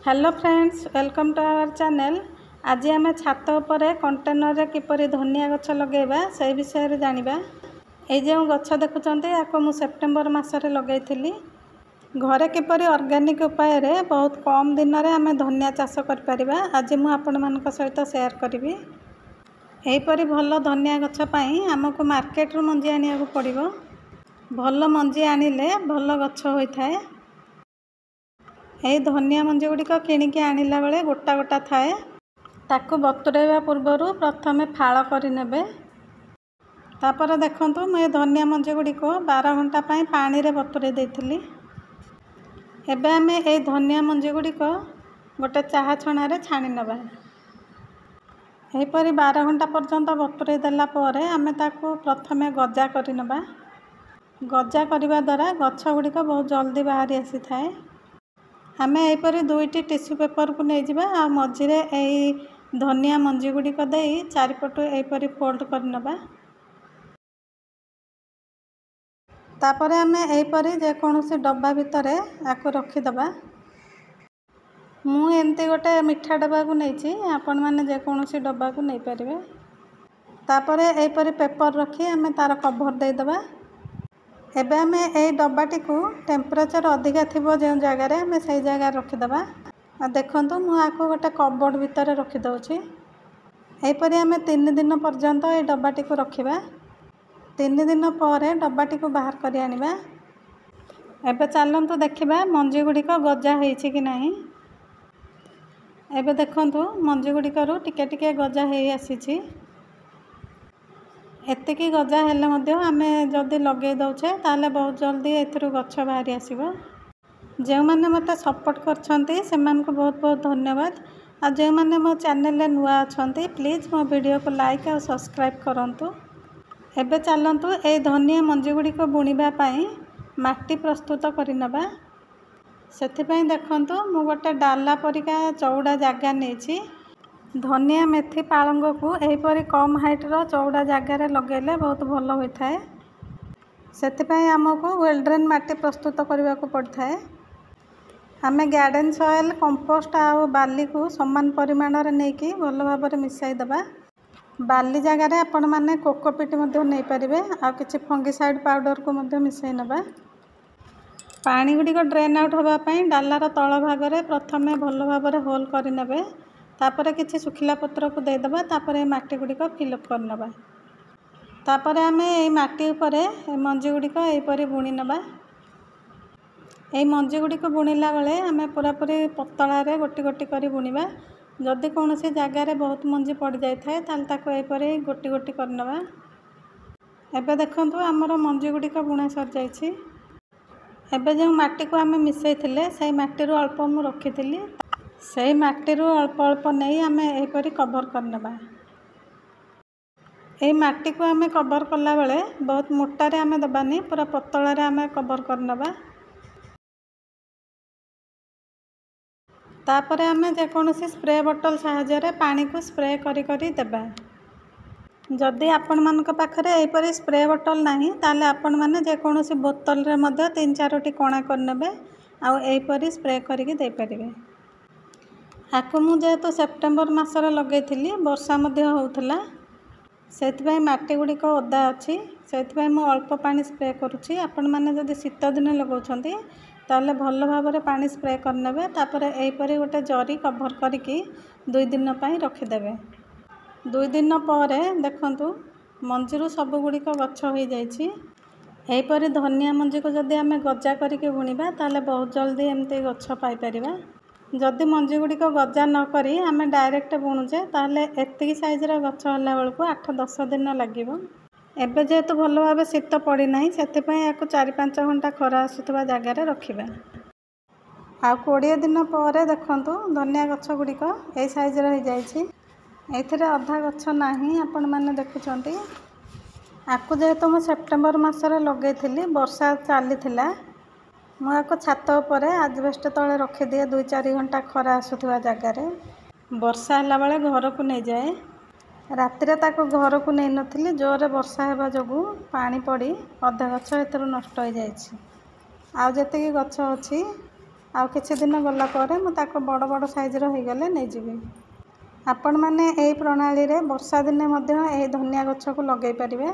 Hello friends, welcome to our channel. आज आम छात उपर कंटेनर रे किपरि धनिया गछ लगेबा से विषय जानिबा। ए जो गछ देखुचंते याको मु सेप्टेम्बर मासरे लगैथिली। घरे किपरि ऑर्गेनिक उपाय रे बहुत कम दिन रे आम धनिया चाष कर परिबा आज मु आपण मानक सहित शेयर करिवि। एहीपरि भल धनिया गछ पई हमको मार्केट रु मंजी आनिया पड़िबो। भल मंजी आनिले भल गछ होई थाए। यही धनिया मंजी गुड़िक किणिकी आनिला बेले गोटा गोटा थाए। ताकू बतुरेवा पूर्वर प्रथमे फाड़ करने। तापर देखंतु मैं धनिया मंजी गुड़िक 12 घंटा पाई पानी रे बतुरे देइथिली। एबे आमे ए धनिया मंजी गुड़िक गोटे चाहा छणा रे छाणी नबा। एहीपरि 12 घंटा पर्यंत बतुरे देला परे आमे ताकू प्रथमे गजा करि नबा। गजा करिबा द्वारा गछ गुड़िक बहुत जल्दी बाहरी आसी थाए। आमे एहीपरि 2टी टिश्यू पेपर को नहीं जिबा आ मझिरे एही धनिया मंजी गुड़िक देई चारिपटु एहीपरि फोल्ड कर नबा। तापरे आमे एहीपरि जे कोनोसी डब्बा भितरे आको रखि दबा। मु एमती गोटे मिठा डब्बा को नैछि, आपण माने जे कोनोसी डब्बा को नहीं परिबे। तापरे एहीपरि पेपर रखी आमे तार कवर दे दबा। एबे आमे ए डब्बाटी को टेम्परेचर अधिका थिबो जे जगह रे आमे सही जगह रखि दबा। आ देखंतु मु आको गोटे कबोर्ड भितर रखि दउछि। एहीपरि आमे 3 दिन पर्यंत ए डब्बाटी को रखिबा। 3 दिन पर डब्बाटी को बाहर करि आनिबा। एबे चलंतु देखिबा मंजी गुड़िक गजा हेछि कि नाही। एबे देखंतु मंजी गुड़िकरू टिके टिके गजा हेइ आसीछि। एतिकी गजा हेले मध्य आमे जदि लगे दउछे ताले बहुत जल्दी एथिरु गछ बाहरी आसीबो। जे माने मते सपोर्ट करछंती सेमान को बहुत बहुत धन्यवाद। आ जे माने मो चैनल ले नुआ अछंती प्लीज मो वीडियो को लाइक और सब्सक्राइब करंतु। एबे चलंतु ए धनिया मंजी गुड़ी को बुणीबा पई माटी प्रस्तुत करि नबा। सेथि पई देखंतु मु गोटे डाला परिका चौड़ा जागा नेछि। धनिया मेथी पालंग को एहीपरि कम हाइट रो चौड़ा जगार लगेले बहुत भल होई थाए। सेथि पई हमको वेल ड्रेन माटी प्रस्तुत करबा को पड़थाए। आमे गार्डन सॉइल कंपोस्ट आ बाली को समान परिमाण रे नेकी भल भाव रे मिसाई दबा। बाली जगार आपण माने कोकोपीट मध्ये नै परिबे आ किछि फंगिसाइड पाउडर को मध्ये मिसाई नबा। पानी गुडी को ड्रेन आउट होबा पई डालार तळ भाग रे प्रथमे भल भाव रे होल करि नेबे। तापरे किछि सुखिला पत्र को दे दबा। तापरे माटी गुडी को फिल अप कर नबा। तापरे आमे ए माटी उपरे मंजी गुडी को एहीपरि बुणी नबा। ए मंजी गुडी को बुणीला बेले आमे पूरा पूरी पतला रे गोटी गोटी करी बुणीबा। जदि कोनोसी जागा रे बहुत मंजी पड़ जाय थाए ताल ताको एहीपरि गोटी गोटी कर नबा। एबे देखंतु हमर मंजी गुडी को बुणा सर जायछि। एबे जे माटी को आमे मिसई थिले सेही माटी रो अल्प मु रखिथिली। सेही माटी रो अल्प अल्प नै आमे एहीपरि कवर कर नबा। ए माटी को आमे कवर करला बेले बहुत मोटा रे आमे दबानी, पूरा पतला रे आमे कवर कर नबा। तापरे आमे जे कोनोसी स्प्रे बोतल सहायता रे पानी को स्प्रे करी करी देबा। जदि आपण मानक पाखरे एहीपरि स्प्रे बोतल नाही ताले आपण माने जे कोनोसी बोतल रे मध्ये 3-4टी कोणा कर नेबे आ एहीपरि स्प्रे करिकि दे परिबे। आको मु जेहेतु सेप्टेम्बर मासरे लगैथिली वर्षा मध्ये होउथला, सेथिपई माटी गुड़िक ओदा अच्छी, सेथिपई मु अल्प पानी स्प्रे करुछि। आपण माने जदि शीत दिन लगाउछंती ताले भल भाव रे पानी स्प्रे करनेबे। तापरे एहीपरि गोटे जरी कवर करिकि 2 दिन पई रखि देबे। 2 दिन परे देखंतु मंजीरु सब गुड़िक गछ होई जाइछि। एहीपरि धनिया मंजी को जदि आमे गजा करिकि बुणीबा ताले बहुत जल्दी एमती गछ पाई परिबा। जदि मंजी गुड़िक गजा न करी आमे डायरेक्ट बुणुचे ताले एतिकी साइज रा गछ होला बेलको 8-10 दिन लागिबो। एबे जेहेतु भल भाव शीत पड़ी नाही सेथिपई याको 4-5 घंटा खरा आसुथबा जगार रखिबा। आ 20 दिन पर देखंतु धनिया गछ गुड़िक ए साइज रा हो जाइछि। एथिरे अधा गछ नाही आपण माने देखुचंती। आकु जेहेतु मु सेप्टेम्बर मासरे लगैथिली वर्षा चलीथिला, मु आको छात उपरे आजबेस्ट तळे रखि दिए 2-4 घंटा खरा आसुथबा जगार। वर्षा हला बेले घर को नहीं जाए। रातिरे ताको घर को नहीं नथिली, जोरे वर्षा हेबा जोगु पानी पड़ी अधा गछ एथरो नष्ट हो जाइछि। आ जतिकी गछ अछि ଆଉ କିଛି ଦିନ ଗଲା ପରେ ମୁଁ ତାକୁ ବଡ଼ ବଡ଼ ସାଇଜ୍ର ହୋଇଗଲେ ନେଇଯିବି। ଆପଣମାନେ ଏହି ପ୍ରଣାଳୀରେ ବର୍ଷା ଦିନେ ମଧ୍ୟ ଏହି ଧନିଆ ଗଛକୁ ଲଗାଇ ପାରିବେ।